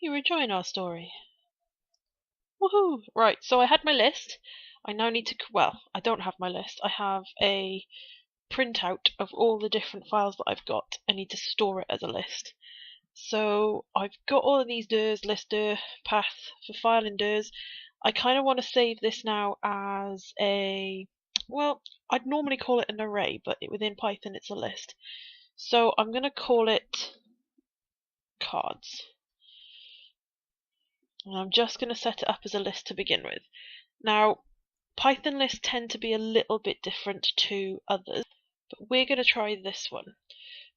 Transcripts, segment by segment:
You're enjoying our story. Woohoo! Right, so I had my list. I now need to, well, I don't have my list. I have a printout of all the different files that I've got. I need to store it as a list. So I've got all of these DIRs, list dir, path for file in DIRs. I kind of want to save this now as a, well, I'd normally call it an array, but within Python it's a list. So I'm going to call it cards. And I'm just going to set it up as a list to begin with. Now, Python lists tend to be a little bit different to others, but we're going to try this one.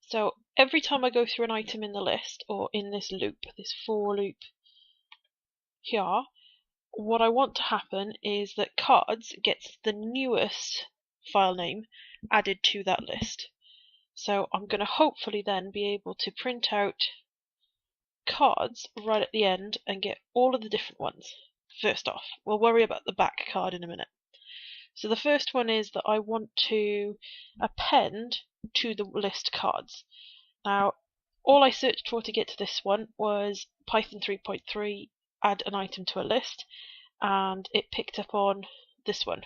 So every time I go through an item in the list, or in this loop, this for loop here, what I want to happen is that cards gets the newest file name added to that list. So I'm going to hopefully then be able to print out cards right at the end and get all of the different ones. First off, we'll worry about the back card in a minute. So the first one is that I want to append to the list cards. Now, all I searched for to get to this one was Python 3.3 add an item to a list, and it picked up on this one.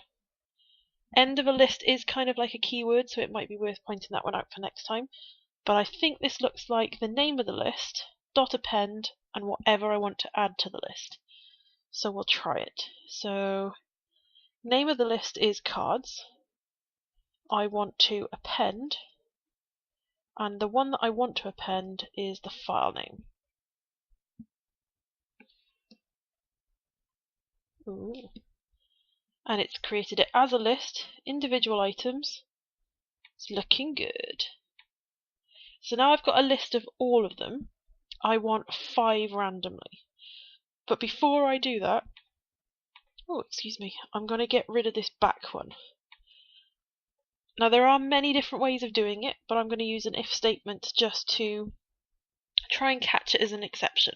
End of a list is kind of like a keyword, so it might be worth pointing that one out for next time. But I think this looks like the name of the list, dot append, and whatever I want to add to the list. So we'll try it. So name of the list is cards. I want to append, and the one that I want to append is the file name. Ooh. And it's created it as a list, individual items. It's looking good. So now I've got a list of all of them. I want 5 randomly. But before I do that, oh, excuse me, I'm going to get rid of this back one. Now there are many different ways of doing it, but I'm going to use an if statement just to try and catch it as an exception.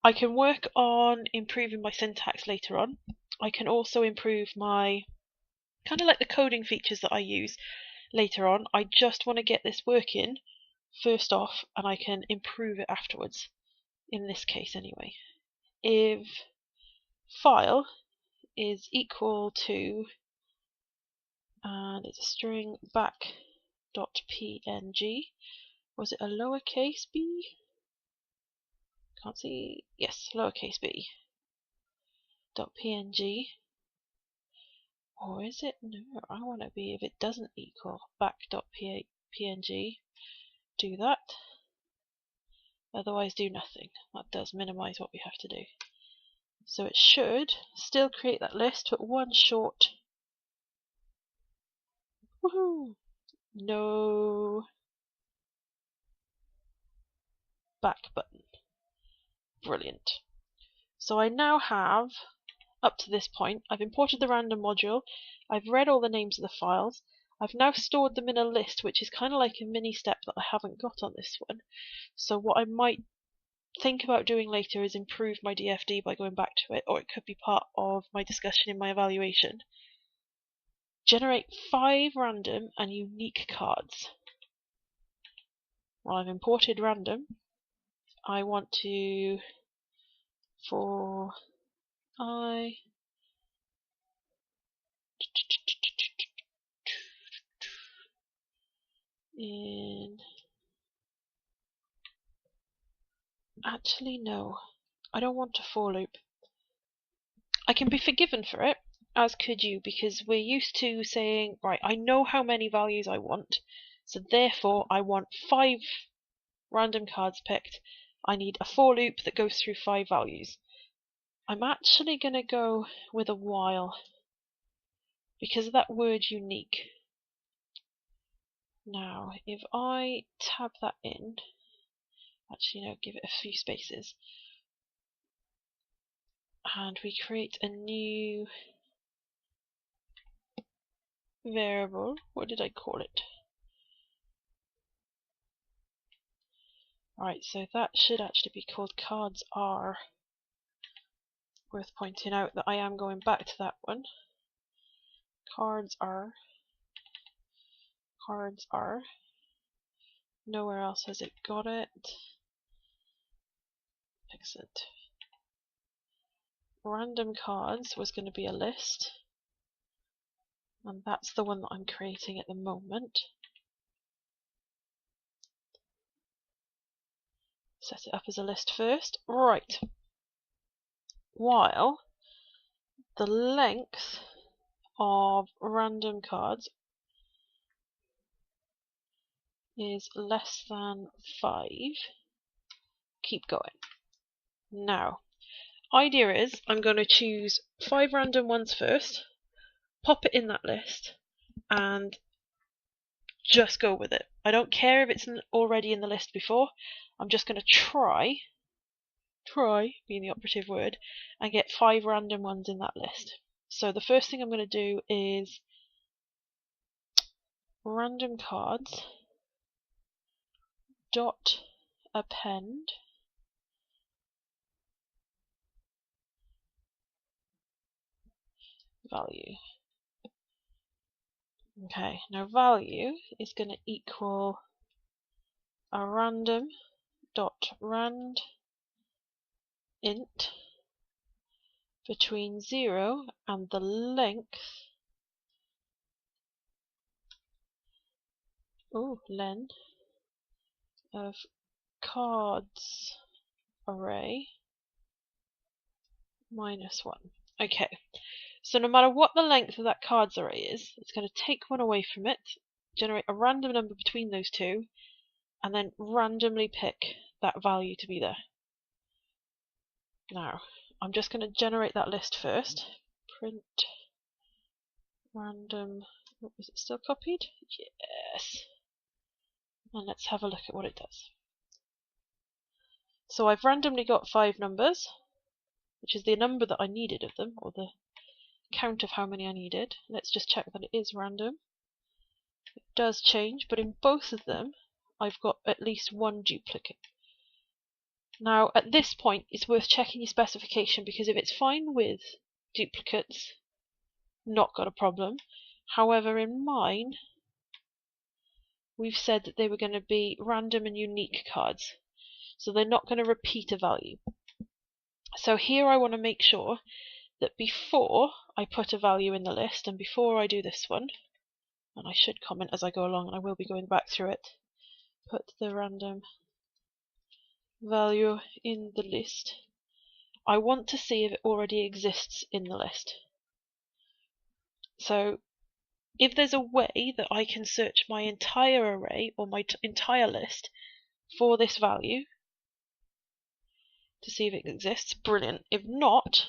I can work on improving my syntax later on. I can also improve my, kind of like the coding features that I use later on. I just want to get this working first off, and I can improve it afterwards, in this case anyway. If file is equal to, and it's a string back.png, was it a lowercase b? Can't see. Yes, lowercase b. .png. Or is it? No, I want to be if it doesn't equal back.png. Do that. Otherwise do nothing. That does minimize what we have to do. So it should still create that list, but one short. Woohoo! No back button. Brilliant. So I now have, up to this point, I've imported the random module, I've read all the names of the files, I've now stored them in a list, which is kind of like a mini step that I haven't got on this one. So what I might think about doing later is improve my DFD by going back to it, or it could be part of my discussion in my evaluation. Generate 5 random and unique cards. Well, I've imported random. I want to, for I in, actually no, I don't want a for loop. I can be forgiven for it, as could you, because we're used to saying, right, I know how many values I want, so therefore I want 5 random cards picked. I need a for loop that goes through 5 values. I'm actually going to go with a while because of that word unique. Now, if I tab that in, actually no, give it a few spaces, and we create a new variable. What did I call it? Right, so that should actually be called cards are. Worth pointing out that I am going back to that one. Cards are. Cards are. Nowhere else has it got it. Excellent. Random cards was going to be a list, and that's the one that I'm creating at the moment. Set it up as a list first. Right. While the length of random cards is less than 5, keep going. Now, idea is I'm going to choose 5 random ones first, pop it in that list, and just go with it. I don't care if it's already in the list before. I'm just going to try being the operative word, and get 5 random ones in that list. So the first thing I'm going to do is random cards dot append value. Okay, now value is going to equal a random dot rand int between 0 and the length len of cards array minus 1. Okay, so no matter what the length of that cards array is, it's going to take one away from it, generate a random number between those two, and then randomly pick that value to be there. Now, I'm just going to generate that list first. Print random. Is it still copied? Yes. And let's have a look at what it does. So I've randomly got 5 numbers, which is the number that I needed of them, or the count of how many I needed. Let's just check that it is random. It does change, but in both of them I've got at least 1 duplicate. Now at this point it's worth checking your specification, because if it's fine with duplicates, not got a problem. However, in mine we've said that they were going to be random and unique cards, so they're not going to repeat a value. So here I want to make sure that before I put a value in the list, and before I do this one, and I should comment as I go along, and I will be going back through it, put the random value in the list, I want to see if it already exists in the list. So if there's a way that I can search my entire array or my entire list for this value to see if it exists, brilliant. If not,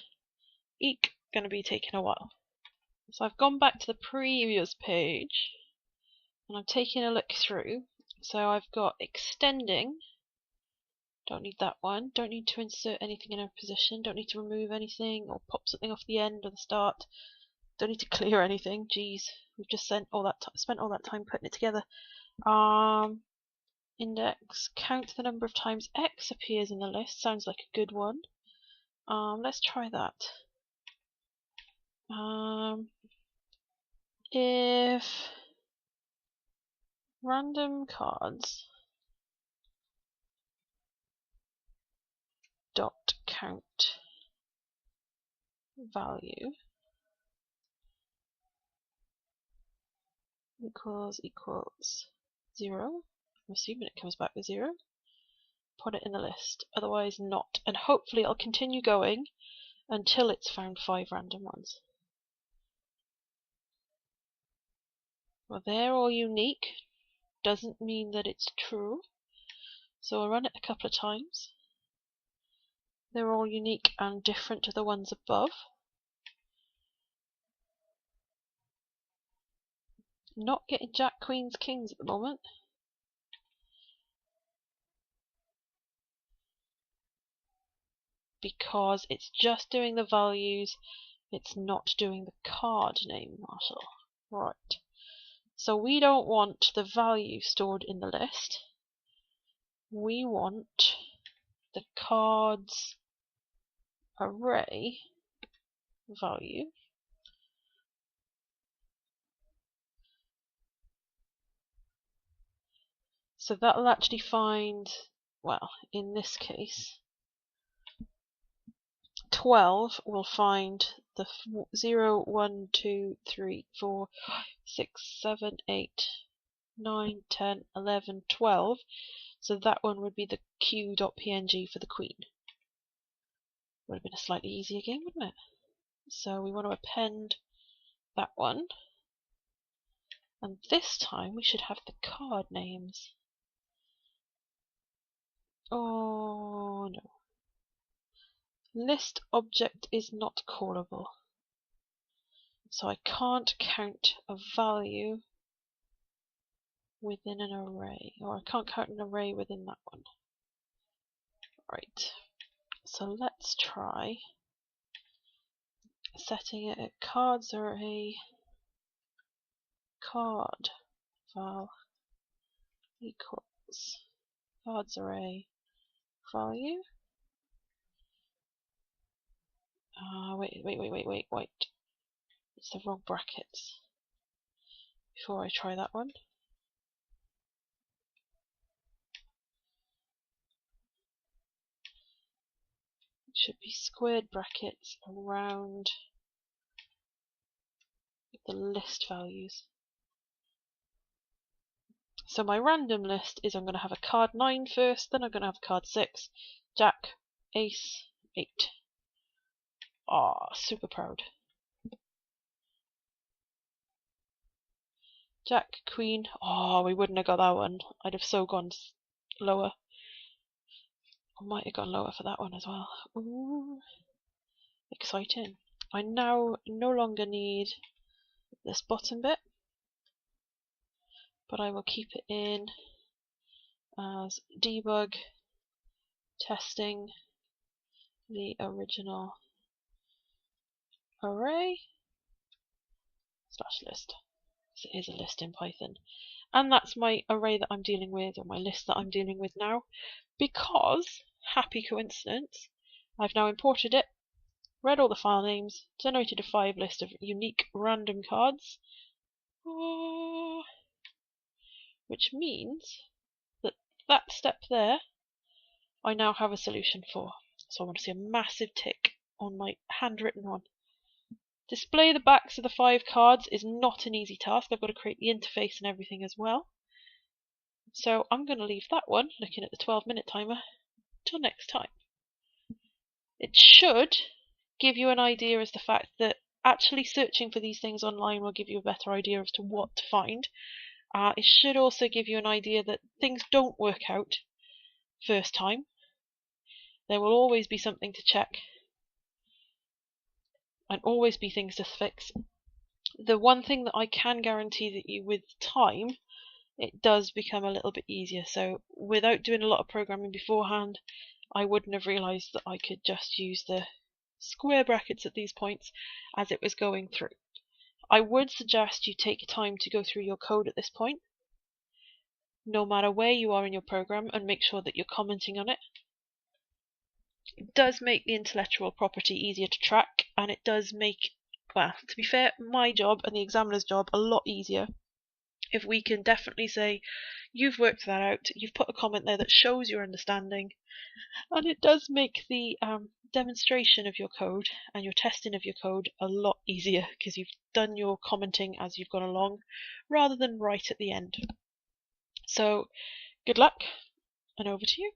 eek, going to be taking a while. So I've gone back to the previous page and I'm taking a look through. So I've got extending, don't need that one, don't need to insert anything in a position, don't need to remove anything or pop something off the end or the start, don't need to clear anything. Geez, we've just spent all that time putting it together. Index, count the number of times X appears in the list, sounds like a good one. Let's try that. If random cards dot count value equals 0, I'm assuming it comes back with 0, put it in the list, otherwise not, and hopefully I'll continue going until it's found 5 random ones. Well, they're all unique, doesn't mean that it's true, so I'll run it a couple of times. They're all unique and different to the ones above. Not getting Jack, Queens, Kings at the moment. Because it's just doing the values, it's not doing the card name, Marshall. Right. So we don't want the value stored in the list. We want the cards array value so that'll actually find, well, in this case, 12 will find the 0, 1, 2, 3, 4, 6, 7, 8, 9, 10, 11, 12. So that one would be the q.png for the queen. Would have been a slightly easier game, wouldn't it? So we want to append that one. And this time we should have the card names. Oh no. List object is not callable. So I can't count a value within an array, or I can't count an array within that one. Right, so let's try setting it at cards array card val equals cards array value. Wait. It's the wrong brackets. Before I try that one. It should be squared brackets around the list values. So my random list is I'm going to have a card 9 first, then I'm going to have a card 6, Jack, Ace, 8. Ah, super proud. Jack, Queen. Oh, we wouldn't have got that one. I'd have so gone lower. I might have gone lower for that one as well. Ooh, exciting. I now no longer need this bottom bit, but I will keep it in as debug testing the original array / list. So it is a list in Python. And that's my array that I'm dealing with, or my list that I'm dealing with now, because, happy coincidence, I've now imported it, read all the file names, generated a 5 list of unique random cards, which means that that step there I now have a solution for. So I want to see a massive tick on my handwritten one. Display the backs of the 5 cards is not an easy task. I've got to create the interface and everything as well. So I'm going to leave that one, looking at the 12-minute timer, till next time. It should give you an idea as the fact that actually searching for these things online will give you a better idea as to what to find. It should also give you an idea that things don't work out first time. There will always be something to check and always be things to fix. The one thing that I can guarantee that you, with time, it does become a little bit easier. So without doing a lot of programming beforehand, I wouldn't have realized that I could just use the square brackets at these points as it was going through. I would suggest you take time to go through your code at this point, no matter where you are in your program, and make sure that you're commenting on it. It does make the intellectual property easier to track, and it does make, well, to be fair, my job and the examiner's job a lot easier if we can definitely say, you've worked that out, you've put a comment there that shows your understanding, and it does make the demonstration of your code and your testing of your code a lot easier because you've done your commenting as you've gone along rather than right at the end. So good luck, and over to you.